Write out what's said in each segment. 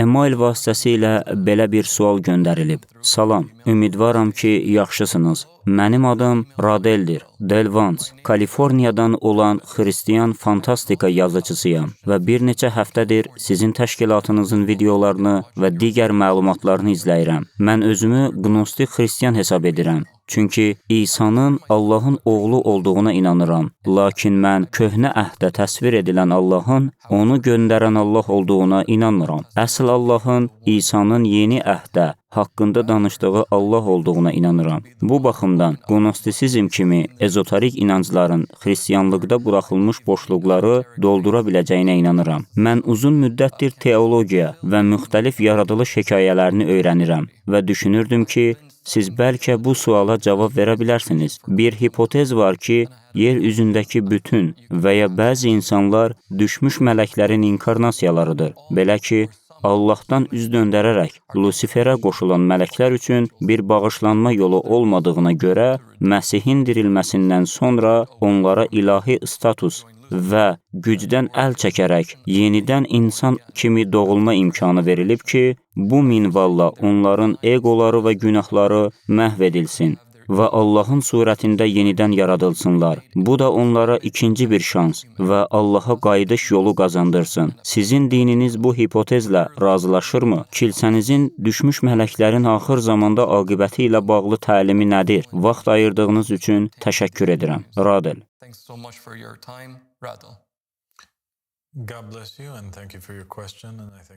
Email vasitəsilə belə bir sual göndərilib. Salam, ümidvaram ki, yaxşısınız. Mənim adım Radeldir, Delvans, Kaliforniyadan olan xristiyan fantastika yazıcısıyam və bir neçə həftədir sizin təşkilatınızın videolarını və digər məlumatlarını izləyirəm. Mən özümü qnostik xristiyan hesab edirəm. Çünki İsa'nın Allahın oğlu olduğuna inanıram. Lakin mən köhnə əhdə təsvir edilən Allahın onu göndərən Allah olduğuna inanmıram. Əsl Allahın İsa'nın yeni əhdə haqqında danışdığı Allah olduğuna inanıram. Bu baxımdan gnostisizm kimi ezoterik inancların xristiyanlıqda buraxılmış boşluqları doldura biləcəyinə inanıram. Mən uzun müddətdir teologiya və müxtəlif yaradılış hekayələrini öyrənirəm və düşünürdüm ki, siz bəlkə bu suala cavab verə bilərsiniz. Bir hipotez var ki, yer üzündəki bütün və ya bəzi insanlar düşmüş mələklərin inkarnasiyalarıdır. Belə ki, Allahdan üz döndərərək Lusiferə qoşulan mələklər üçün bir bağışlanma yolu olmadığına görə, Məsihin dirilməsindən sonra onlara ilahi status və gücdən əl çəkərək yenidən insan kimi doğulma imkanı verilib ki, bu minvalla onların egoları və günahları məhv edilsin və Allahın surətində yenidən yaradılsınlar. Bu da onlara ikinci bir şans və Allaha qayıdış yolu qazandırsın. Sizin dininiz bu hipotezlə razılaşırmı? Kilsənizin düşmüş mələklərin axır zamanda aqibəti ilə bağlı təlimi nədir? Vaxt ayırdığınız üçün təşəkkür edirəm. Radel.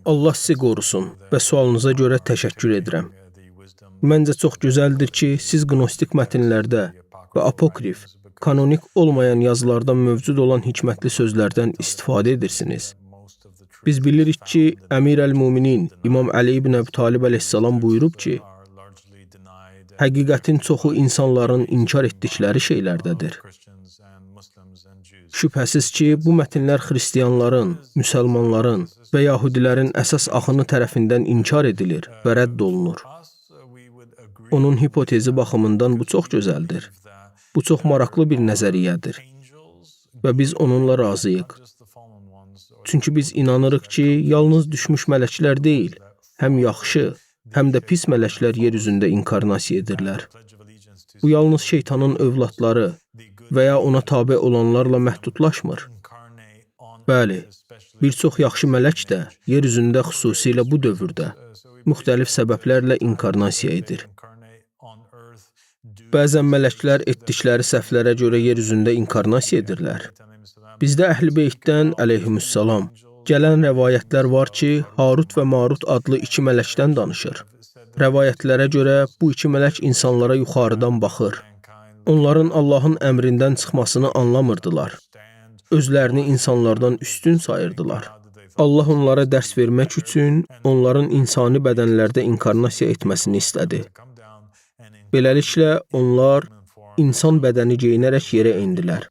Allah sizi qorusun və sualınıza görə təşəkkür edirəm. Məncə çox gözəldir ki, siz qnostik mətnlərdə və apokrif, kanonik olmayan yazılardan mövcud olan hikmətli sözlərdən istifadə edirsiniz. Biz bilirik ki, Əmir əl-Müminin İmam Əli ibn Əbi Talib əleyhissalam buyurub ki, həqiqətin çoxu insanların inkar etdikləri şeylərdədir. Şübhəsiz ki, bu mətnlər xristiyanların, müsəlmanların və yahudilərin əsas axını tərəfindən inkar edilir və rədd olunur. Onun hipotezi baxımından bu çox gözəldir. Bu çox maraqlı bir nəzəriyyədir və biz onunla razıyıq. Çünki biz inanırıq ki, yalnız düşmüş mələklər deyil, həm yaxşı, həm də pis mələklər yer üzündə inkarnasiya edirlər. Bu yalnız şeytanın övladları və ya ona tabe olanlarla məhdudlaşmır. Bəli, bir çox yaxşı mələk də yer üzündə xüsusilə bu dövrdə müxtəlif səbəblərlə inkarnasiya edir. Bəzən mələklər etdikləri səhvlərə görə yer üzündə inkarnasiya edirlər. Bizdə Əhl-i Beytdən əleyhissalam gələn rəvayətlər var ki, Harut və Marut adlı iki mələkdən danışır. Rəvayətlərə görə bu iki mələk insanlara yuxarıdan baxır. Onların Allahın əmrindən çıxmasını anlamırdılar. Özlərini insanlardan üstün sayırdılar. Allah onlara dərs vermək üçün onların insani bədənlərdə inkarnasiya etməsini istədi. Beləliklə, onlar insan bədəni geyinərək yerə endilər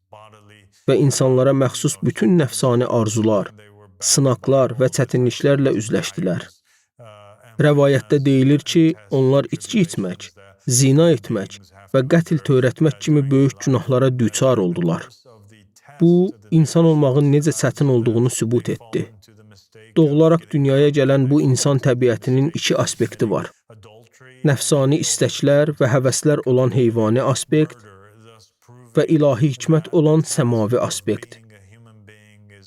və insanlara məxsus bütün nəfsani arzular, sınaqlar və çətinliklərlə üzləşdilər. Rəvayətdə deyilir ki, onlar içki içmək, zina etmək və qətl törətmək kimi böyük günahlara düçar oldular. Bu, insan olmağın necə çətin olduğunu sübut etdi. Doğularaq dünyaya gələn bu insan təbiətinin iki aspekti var. Nəfsani istəklər və həvəslər olan heyvani aspekt və ilahi hikmət olan səmavi aspekt.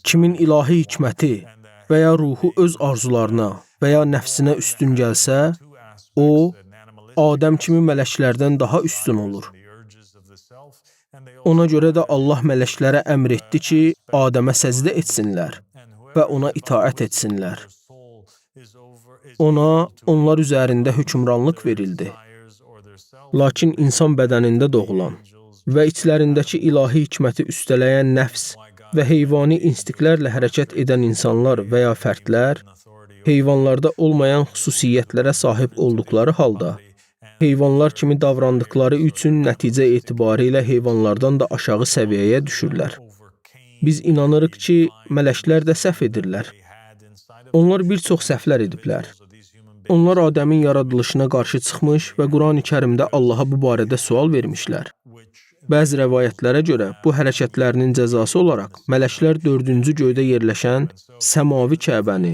Kimin ilahi hikməti və ya ruhu öz arzularına və ya nəfsinə üstün gəlsə, o, Adəm kimi mələklərdən daha üstün olur. Ona görə də Allah mələklərə əmr etdi ki, Adəmə səcdə etsinlər və ona itaət etsinlər. Ona, onlar üzərində hökmranlıq verildi. Lakin insan bədənində doğulan və içlərindəki ilahi hikməti üstələyən nəfs və heyvani instinktlərlə hərəkət edən insanlar və ya fərdlər, heyvanlarda olmayan xüsusiyyətlərə sahib olduqları halda, heyvanlar kimi davrandıqları üçün nəticə etibarilə heyvanlardan da aşağı səviyyəyə düşürlər. Biz inanırıq ki, mələklər də səhv edirlər. Onlar bir çox səhvlər ediblər. Onlar Adəmin yaradılışına qarşı çıxmış və Qurani-Kərimdə Allaha bu barədə sual vermişlər. Bəzi rəvayətlərə görə bu hərəkətlərinin cəzası olaraq mələklər 4-cü göydə yerləşən səmavi Kəbəni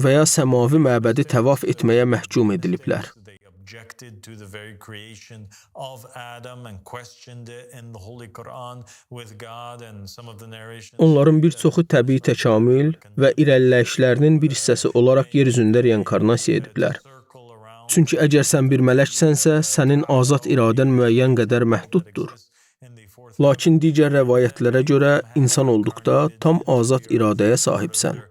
və ya səmavi məbədi təvaf etməyə məhkum ediliblər. Onların bir çoxu təbii təkamül və irəliləyişlərinin bir hissəsi olaraq yer üzündə reinkarnasiya ediblər. Çünki əgər sən bir mələksənsə, sənin azad iradən müəyyən qədər məhduddur. Lakin digər rəvayətlərə görə insan olduqda tam azad iradəyə sahibsən.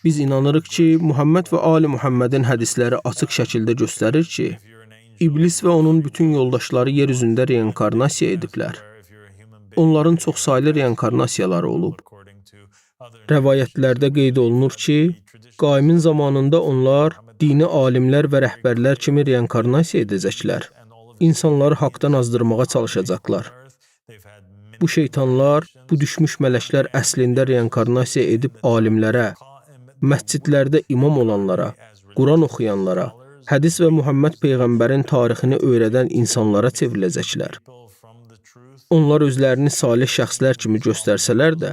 Biz inanırıq ki, Muhammed və Ali Muhammedin hədisləri açıq şəkildə göstərir ki, İblis və onun bütün yoldaşları yer üzündə reinkarnasiya ediblər. Onların çoxsaylı reinkarnasiyaları olub. Rəvayətlərdə qeyd olunur ki, qaimin zamanında onlar dini alimlər və rəhbərlər kimi reinkarnasiya edəcəklər. İnsanları haqdan azdırmağa çalışacaqlar. Bu şeytanlar, bu düşmüş mələklər əslində reinkarnasiya edib alimlərə, məscidlərdə imam olanlara, Quran oxuyanlara, hədis və Muhammed Peyğəmbərin tarixini öyrədən insanlara çevriləcəklər. Onlar özlərini salih şəxslər kimi göstərsələr də,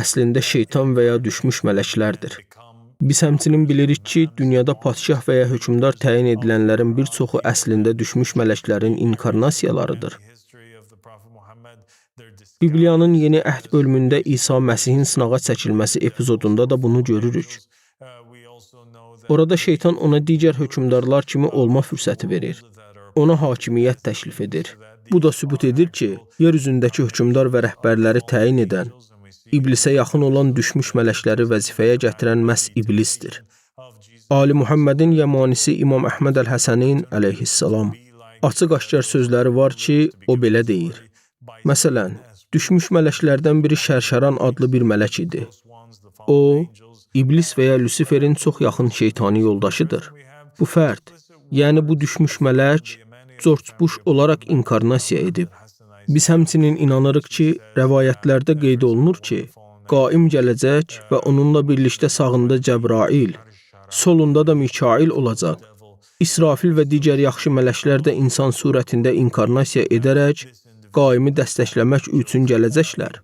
əslində şeytan və ya düşmüş mələklərdir. Biz həmçinin bilirik ki, dünyada padşah və ya hökmdar təyin edilənlərin bir çoxu əslində düşmüş mələklərin inkarnasiyalarıdır. Bibliyanın Yeni Əhd bölümündə İsa Məsihin sınağa çəkilməsi epizodunda da bunu görürük. Orada şeytan ona digər hökmdarlar kimi olma fürsəti verir. Ona hakimiyyət təklif edir. Bu da sübut edir ki, yer üzündəki hökmdar və rəhbərləri təyin edən, İblisə yaxın olan düşmüş mələkləri vəzifəyə gətirən məhz İblisdir. Ali Muhammedin yəmanisi İmam Əhməd Əl-Həsənin əleyhissalam açıq-aşkar sözləri var ki, o belə deyir. Məsələn, düşmüş mələklərdən biri Şərşəran adlı bir mələk idi. O, İblis və ya Lusiferin çox yaxın şeytani yoldaşıdır. Bu fərd, yəni bu düşmüş mələk, George Bush olaraq inkarnasiya edib. Biz həmçinin inanırıq ki, rəvayətlərdə qeyd olunur ki, qaim gələcək və onunla birlikdə sağında Cəbrail, solunda da Mikail olacaq. İsrafil və digər yaxşı mələklər də insan surətində inkarnasiya edərək, qaimi dəstəkləmək üçün gələcəklər.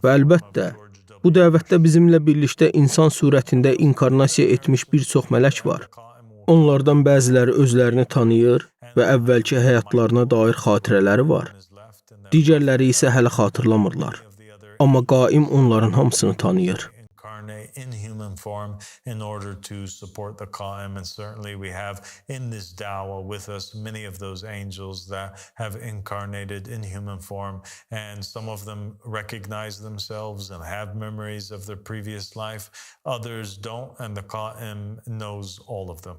Və əlbəttə, bu dəvətdə bizimlə birlikdə insan surətində inkarnasiya etmiş bir çox mələk var. Onlardan bəziləri özlərini tanıyır və əvvəlki həyatlarına dair xatirələri var. Digərləri isə hələ xatırlamırlar. Amma qaim onların hamısını tanıyır. In human form in order to support the Qa'im, and certainly we have in this dawah with us many of those angels that have incarnated in human form, and some of them recognize themselves and have memories of their previous life, others don't, and the Qa'im knows all of them.